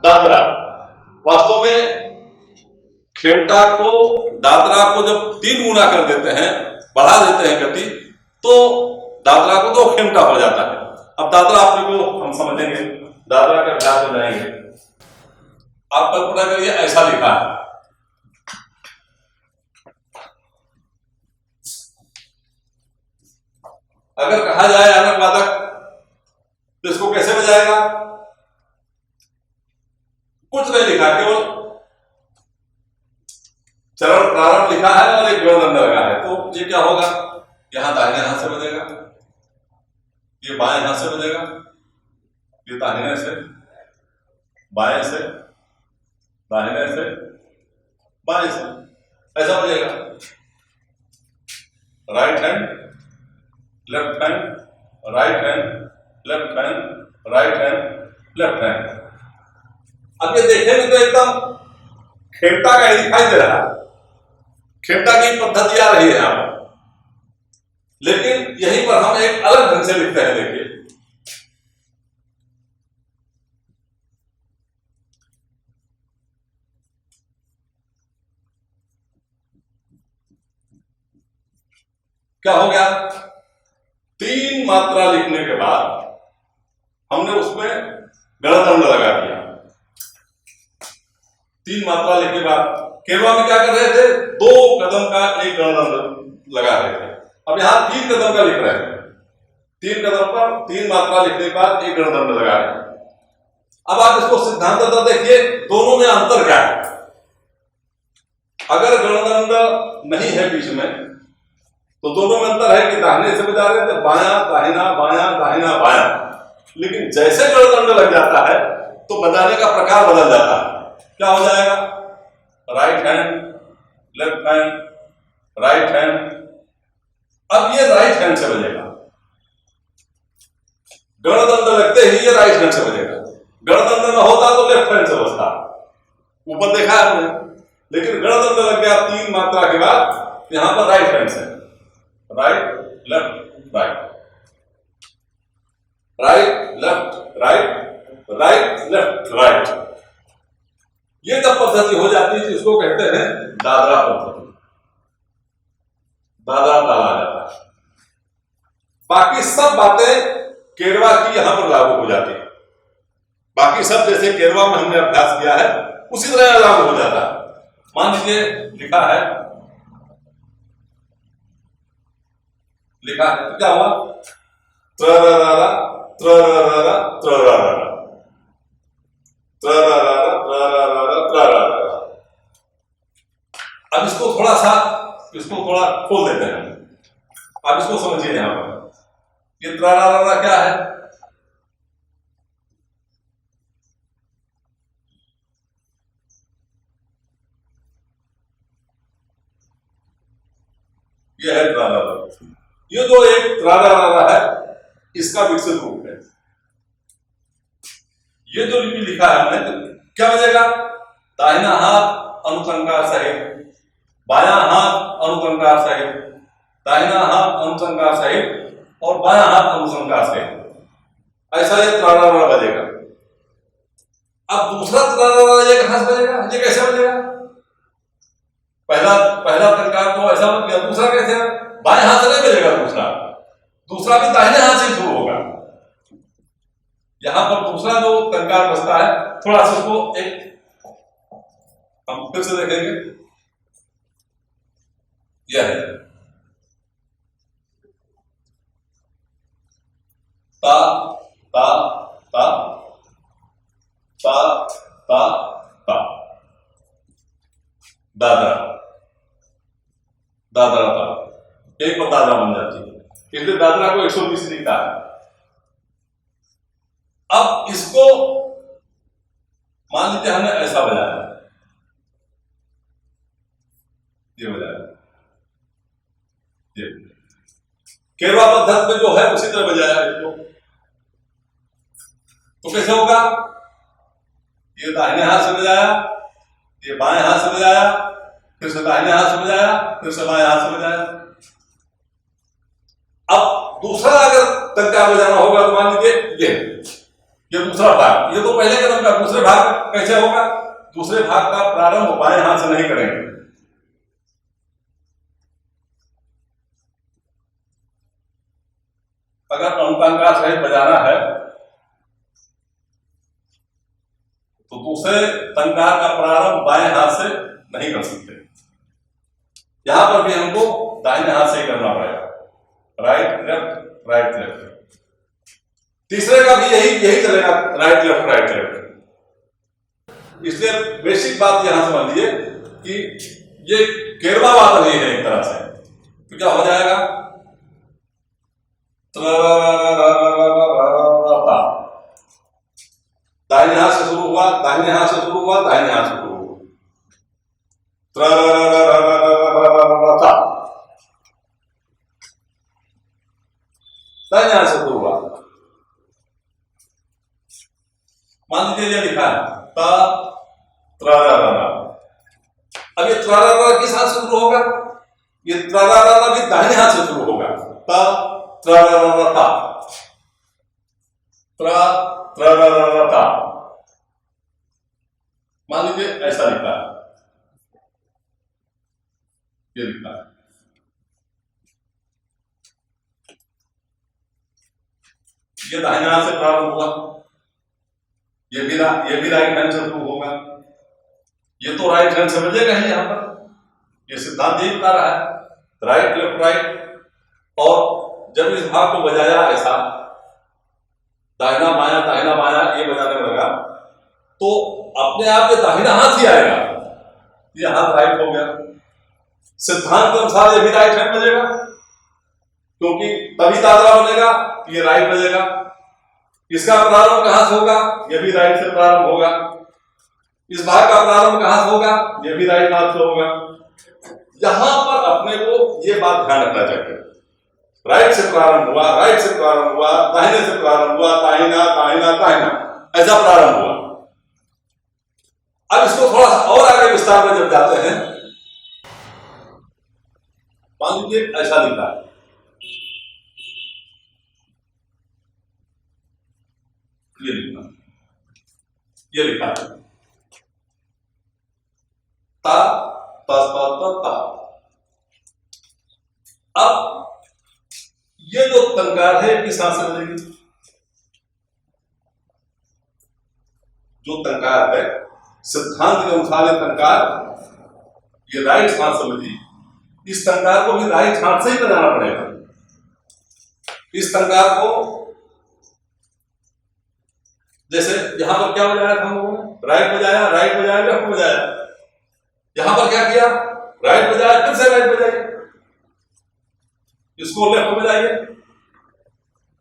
दादरा। वास्तव में खेमटा को, दादरा को जब 3 गुना कर देते हैं, बढ़ा देते हैं गति, तो दादरा को तो खेमटा हो जाता है। अब दादरा आपने को हम समझेंगे, दादरा के अभ्यास में जाएंगे। आप कल्पना करिए ऐसा लिखा है, अगर कहा जाए आनक वादक तो इसको कैसे बजाएगा? कुछ नहीं लिखा, केवल चरण प्रारंभ लिखा है और एक गणदंड लगा है। तो ये क्या होगा? यहां दाहिने हाथ से बजेगा, ये बाएं हाथ से बजेगा, ये दाहिने से, बाएं से, दाहिने से, बाएं से, ऐसा बजेगा। Right hand, left hand, right hand, left hand, right hand, left hand. अब ये देखेंगे तो एकदम खेमटा का ही दिखाई दे रहा है, खेमटा की पद्धति आ रही है यहां पर, लेकिन यहीं पर हम एक अलग ढंग से लिखते हैं। देखिए, क्या हो गया? 3 मात्रा लिखने के बाद हमने उसमें गणदंड लगा दिया। 3 मात्रा लिखने के बाद केरवा में क्या कर रहे थे? 2 कदम का एक गणदंड लगा रहे थे। अब यहां 3 कदम का लिख रहे हैं। 3 कदम पर 3 मात्रा लिखने के बाद एक गणदंड लगा रहे हैं। अब आप इसको सिद्धांततः देखिए, दोनों में अंतर क्या है? अगर गणदंड नहीं है बीच में, तो दोनों में अंतर है कि दाहिने से बजा रहे थे, बायां दाहिना, बायां दाहिना, बायां। लेकिन जैसे गणदंड लग जाता है तो बजाने का प्रकार बदल जाता है। क्या हो जाएगा? Right hand, left hand, right hand. अब ये राइट हैंड से बजेगा, गणदंड लगते ही ये राइट हैंड से बजेगा। गणदंड न होता तो लेफ्ट हैंड से बजता, ऊपर देखा है आपने। लेकिन गणदंड लग गया 3 मात्रा के बाद, यहां पर राइट हैंड से, right left right, right left right, right left right. ये जब पद्धति हो जाती है इसको कहते हैं दादरा पद्धति। दादरा ताल आ जाता है। बाकी सब बातें केरवा की यहां पर लागू हो जाती है। बाकी सब जैसे केरवा में हमने अभ्यास किया है उसी तरह लागू हो जाता है। मान लीजिए लिखा है तो क्या हुआ? त्ररररा त्ररररा त्ररररा त्ररररा त्ररररा त्ररररा। अब इसको थोड़ा खोल देते हैं। अब इसको समझिए, यहां पर ये त्ररररा क्या है? ये है त्ररररा। ये जो एक त्ररररा है इसका विकसित रूप है। ये जो लिपि लिखा है हमने, तो क्या बजेगा? दाहिना हाथ अनुसंकार सहित, बायां हाथ अनुसंकार सहित, दाहिना हाथ अनुसंकार सहित और बायां हाथ अनुसंकार सहित। ऐसा ये त्ररररा बजेगा। अब दूसरा त्ररररा ये कहां से बजेगा? ये कैसे बजेगा? पहला टंकार तो ऐसा बन गया, दूसरा कैसे? बाएं हाथ से नहीं बजेगा। दूसरा भी दाहिने हाथ से शुरू होगा। यहां पर दूसरा जो टंकार बजता है, थोड़ा सा उसको एक हम फिर से देखेंगे। यह है ता ता ता ता ता ता। दादरा दादरा ता, एक पर दादरा बन जाती है, इसलिए दादरा को 120 लिखा है। अब इसको मान लीजिए हमने ऐसा बजाया, ये बजाया, ये केरवा पद्धति में जो है उसी तरह बजाया इसको। तो कैसे होगा? ये दाहिने हाथ से बजाया, ये बाएं हाथ से बजाया, फिर से दाहिने हाथ से बजाया, फिर से बाएं हाथ से बजाया। अब दूसरा अगर टंकार बजाना होगा तो मान लीजिए ये ये दूसरा भाग, ये तो पहले कदम का, दूसरे भाग कैसे होगा? दूसरे भाग का प्रारंभ बाएं हाथ से नहीं करेंगे। अगर अंतांकार सहित बजाना है तो दूसरे तंकार का प्रारंभ बाएं हाथ से नहीं कर सकते। यहां पर भी हमको दाहिने हाथ से ही करना पड़ेगा, राइट लेफ्ट राइट लेफ्ट। तीसरे का भी यही चलेगा, राइट लेफ्ट। इसलिए बेसिक बात यहां समझ लीजिए कि ये केरवा बात नहीं है एक तरह से। तो क्या हो जाएगा? दाहिने हाथ से शुरू हुआ, दाहिने हाथ से शुरू हुआ, दाहिने हाथ से शुरू हुआ, दाहिने हाथ से शुरू हुआ। मान लीजिए ये लिखा है ता त्रारा। अब ये त्रारा किस हाथ से शुरू होगा? ये त्रारा भी दाहिने हाथ से शुरू होगा। ता त्रारा ता ता। मान लीजिए ऐसा लिखा है, ये लिखा है। ये दाहिने हाथ से प्रारंभ हुआ, ये भी राइट हैंड से शुरू होगा। ये तो राइट हैंड से बजेगा ही यहां पर, ये सिद्धांत यही बता रहा है, राइट लेफ्ट राइट। और जब इस भाग को बजाया ऐसा दाहिना बायां ये बजाने लगा तो अपने आप ये दाहिना हाथ ही आएगा, ये हाथ राइट हो गया। सिद्धांत के अनुसार ये भी राइट हैंड बजेगा, क्योंकि तभी तादरा बनेगा, ये राइट बजेगा। इसका प्रारंभ कहां से होगा? ये भी राइट से प्रारंभ होगा। इस भाग का प्रारंभ कहां से होगा? ये भी राइट हाथ से होगा। यहां पर अपने को ये बात ध्यान रखना चाहिए, राइट से प्रारंभ हुआ, राइट से प्रारंभ हुआ, दाहिने से प्रारंभ हुआ, दाहिना दाहिना दाहिना, ऐसा प्रारंभ हुआ। अब इसको थोड़ा सा और आगे विस्तार में जब जाते हैं, मान लीजिए ऐसा लिखा है, ये लिखा है ता ता ता ता ता। अब ये जो तंकार है किस हाथ से बजेगी? जो तंकार है सिद्धांत के अनुसार ये तंकार ये राइट हाथ से बजी, इस तंकार को भी राइट हाथ से ही बजाना पड़ेगा। इस तंकार को जैसे यहां पर क्या बजाया था हम लोगों ने? राइट बजाया लेफ्ट बजाया। यहां पर क्या किया? राइट बजाया, फिर से राइट बजाइए, इसको लेफ्ट बजाइए,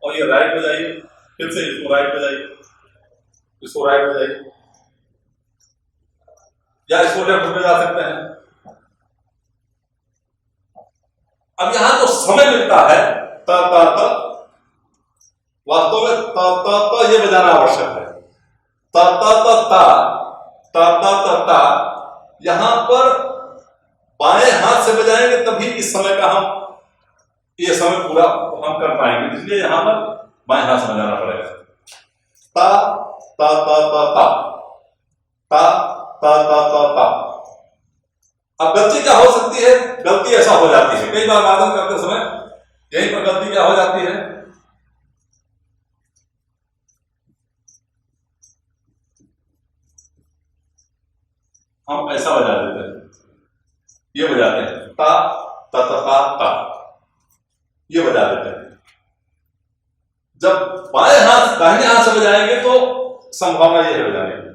और ये राइट बजाइए, फिर से इसको राइट बजाइए, इसको राइट बजाइए, या इसको लेफ्ट बजा सकते हैं। अब यहां तो समय मिलता है ता ता ता, वास्तव में ता ता ता ये बजाना आवश्यक है। ता ता ता ता ता ता ता ता, यहां पर बाएं हाथ से बजाएंगे तभी इस समय का हम ये समय पूरा हम कर पाएंगे, इसलिए यहां पर बाएं हाथ से बजाना पड़ेगा। ता ता ता ता ता ता ता ता ता ता। अब गलती क्या हो सकती है? गलती ऐसा हो जाती है कई बार वादन करते समय, यहीं पर गलती क्या हो जाती है? हम ऐसा बजा देते हैं, ये बजाते हैं ता ता ता ता ता, ये बजा देते हैं। जब बाएं हाथ दाहिने हाथ से बजाएंगे तो संभावना ये है बजाने की,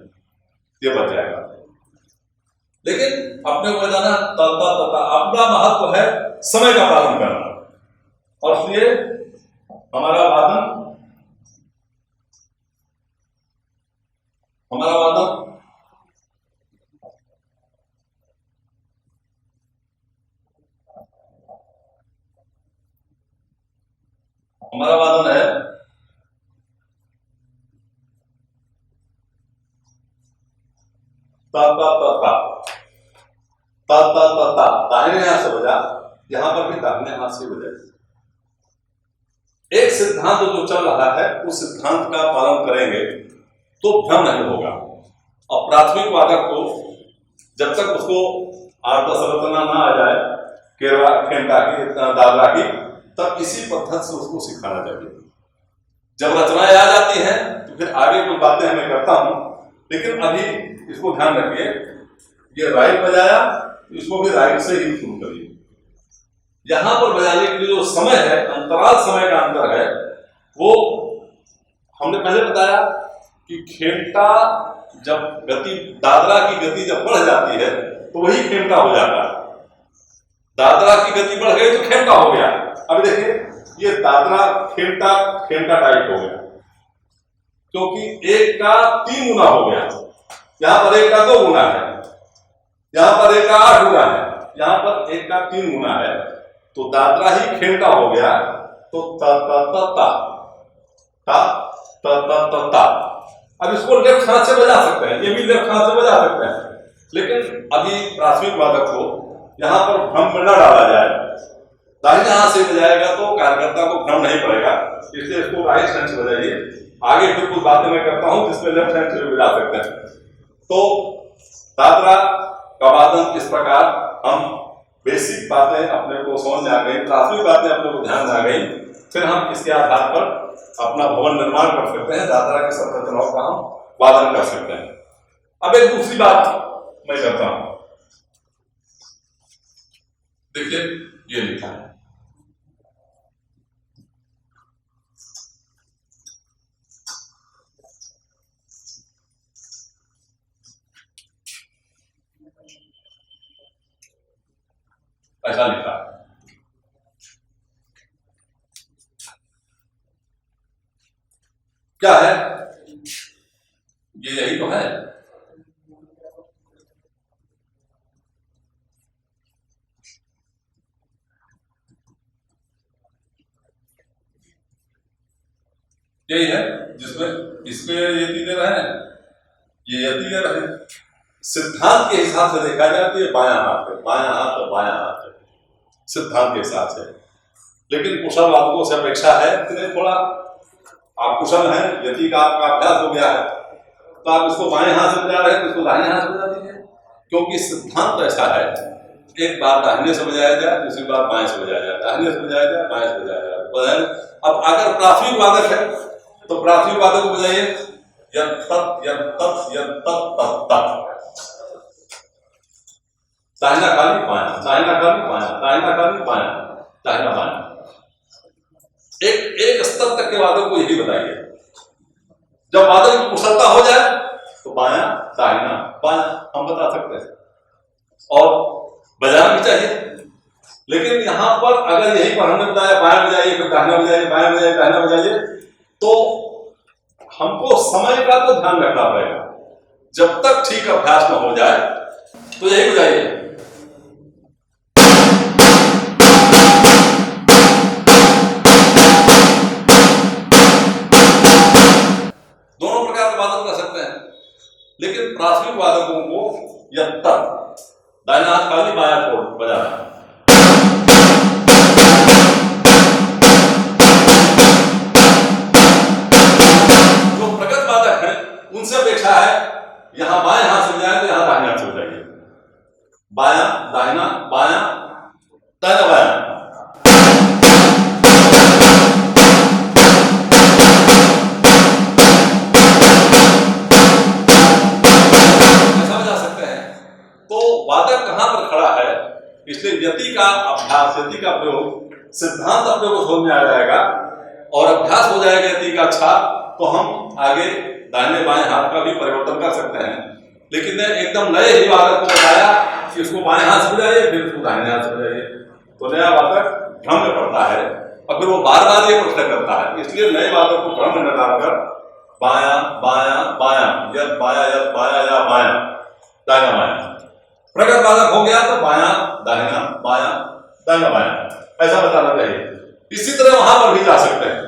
ये बच जाएगा। लेकिन अपने को बजाना ता ता ता ता, अपना महत्व है समय का पालन करना, और इसलिए हमारा वादन है ता ता ता ता ता ता ता ता, दाहिने हाथ से बजा, यहां पर भी दाहिने हाथ से बजा। एक सिद्धांत जो चल रहा है उस सिद्धांत का पालन करेंगे तो भ्रम नहीं होगा। और प्राथमिक वादक को जब तक उसको 8-10 रचना ना आ जाए खेमटा की दादरा की, तब इसी पद्धति से उसको सिखाना चाहिए। जब रचनाएं आ जाती हैं तो फिर आगे कुछ बातें मैं करता हूं, लेकिन अभी इसको ध्यान रखिए, ये राइट बजाया, इसको भी राइट से ही शुरू करिए। यहां पर बजाने के लिए जो समय है, अंतराल समय का अंतर है, वो हमने पहले बताया कि खेमटा जब गति, दादरा की गति जब बढ़ जाती है तो वही खेमटा हो जाता है। दादरा की गति बढ़ गई तो खेमटा हो गया। अब देखिए ये दादरा खेमटा टाइप हो गया, क्योंकि 1 का 3 गुना हो गया। यहां पर 1 का 2 गुना है, यहां पर 1 का 8 गुना है, यहां पर 1 का 3 गुना है, तो दादरा ही खेमटा हो गया। तो ता ता ता ता ता ता ता ता ता। अब इसको लेफ्ट हाथ से बजा सकते हैं, ये भी लेफ्ट हाथ से बजा सकते हैं, लेकिन अभी प्राथमिक वादक को यहां पर भ्रम में न डाला जाए। दाहिने हाथ से बजाएगा तो कार्यकर्ता को भ्रम नहीं पड़ेगा, इसलिए इसको राइट हैंड से बजाइए। आगे फिर कुछ बातें मैं करता हूं जिसमें लेफ्ट हैंड से बजा सकते हैं। तो दादरा का वादन इस प्रकार, हम बेसिक बातें अपने को समझ में आ गई, प्राथमिक बातें अपने को ध्यान में आ गई, फिर हम इसके आधार पर अपना भवन निर्माण कर सकते हैं, दादरा की संरचनाओं का हम वादन कर सकते हैं। अब एक दूसरी बात मैं करता हूं, देखिए ये लिखा है, ऐसा लिखा है। क्या है ये? यही तो है। यही है जिसमें इसमें यदि दे रहे हैं, ये यदि दे रहे हैं। सिद्धांत के हिसाब से देखा जाए तो ये बायां हाथ है, बायां हाथ और बायां हाथ है सिद्धांत के हिसाब से। लेकिन कुशल वादकों से अपेक्षा है कि नहीं, थोड़ा आप कुशल हैं, यदि का आपका अभ्यास हो गया है, तो आप इसको बाएं हाथ से बजा रहे हैं तो इसको दाहिने हाथ से बजा दीजिए, क्योंकि सिद्धांत ऐसा है, एक बार दाहिने से बजाया जाए, दूसरी बार बाएं से बजाया जाए, दाहिने से बजाया जाए, बाएं से बजाया जाए। अब अगर प्राथमिक वादक है तो प्राथमिक वादक को बजाइए, यत तत यत तत यत तत तत तत। दाहिना खाली बायां, दाहिना खाली बायां, दाहिना खाली बायां, दाहिना बायां। एक स्तर तक के वादक को यही बताइए। जब वादक की कुशलता हो जाए तो बायां दाहिना बायां हम बता सकते हैं, और बजाना भी चाहिए। लेकिन यहां पर अगर यही पर हमने बताया बायां बजाइए, फिर दाहिना बजाइए, बायां बजाइए, दाहिना बजाइए, तो हमको समय का तो ध्यान रखना पड़ेगा। जब तक ठीक अभ्यास न हो जाए तो यही बजाइए। दोनों प्रकार का वादन कर सकते हैं, लेकिन प्राथमिक वादकों को यत तक दाहिना हाथ खाली बायां छोड़ बजाना है। जो प्रगत वादक है उनसे अपेक्षा है यहां बाएं हाथ से बजाएं तो यहां दाहिने हाथ से बजाइए, बायां दाहिना बायां दाहिना बायां। वादक कहां पर खड़ा है, इसलिए यति का अभ्यास, यति का प्रयोग, सिद्धांत अपने को समझ में आ जाएगा और अभ्यास हो जाएगा यति का अच्छा, तो हम आगे दाहिने बाएं हाथ का भी परिवर्तन कर सकते हैं। लेकिन एकदम नए ही वादक को बताया कि इसको बाएं हाथ से बजाइए, फिर उसको दाहिने हाथ से बजाइए, तो नया वादक भ्रम में पड़ता है और फिर वो बार बार ये प्रश्न करता है। इसलिए नए वादक को भ्रम में न डालकर बायां बायां बायां, यद बायां या बायां दाहिना बायां। प्रगत वादक हो गया तो बायां दाहिना बायां दाहिना बायां, ऐसा बताना चाहिए। इसी तरह वहां पर भी जा सकते हैं,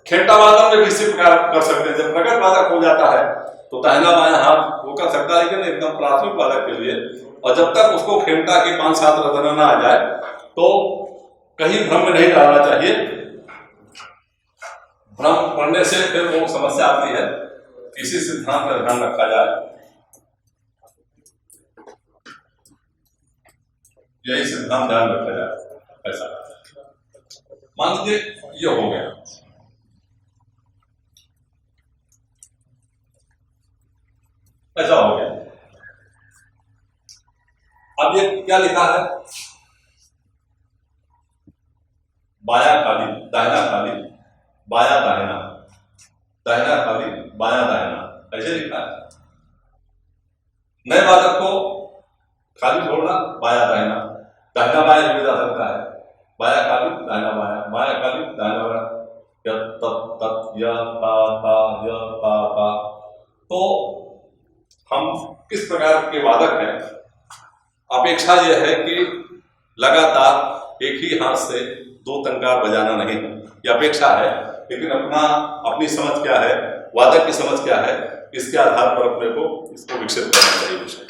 खेमटा वादन में भी इसी प्रकार कर सकते हैं। जब प्रगत वादक हो जाता है तो दाहिना बायां हाथ वो कर सकता है, लेकिन एकदम प्राथमिक वादक के लिए, और जब तक उसको खेमटा की 5-7 रचना ना आ जाए तो कहीं भ्रम में नहीं डालना चाहिए। भ्रम पड़ने से फिर वो समस्या आती है। इसी सिद्धांत का ध्यान रखा जाए, यही सिद्धांत ध्यान रखा जाए। ऐसा मान लीजिए ये हो गया, ऐसा हो गया। अब ये क्या लिखा है, बाया खाली दाहिना खाली बाया दाहिना, दाहिना खाली बाया दाहिना, ऐसे लिखा है। नए वादक को खाली छोड़ना, बाया दाहिना, दाहिना बाया भी जा सकता है, बाया खाली दाहिना बाया, बाया खाली दाहिना बाया, य तत तत य ता ता य ता ता। तो हम किस प्रकार के वादक हैं, अपेक्षा यह है कि लगातार एक ही हाथ से दो टंकार बजाना नहीं, यह अपेक्षा है। लेकिन अपनी समझ क्या है, वादक की समझ क्या है, इसके आधार पर अपने को इसको विकसित करना चाहिए।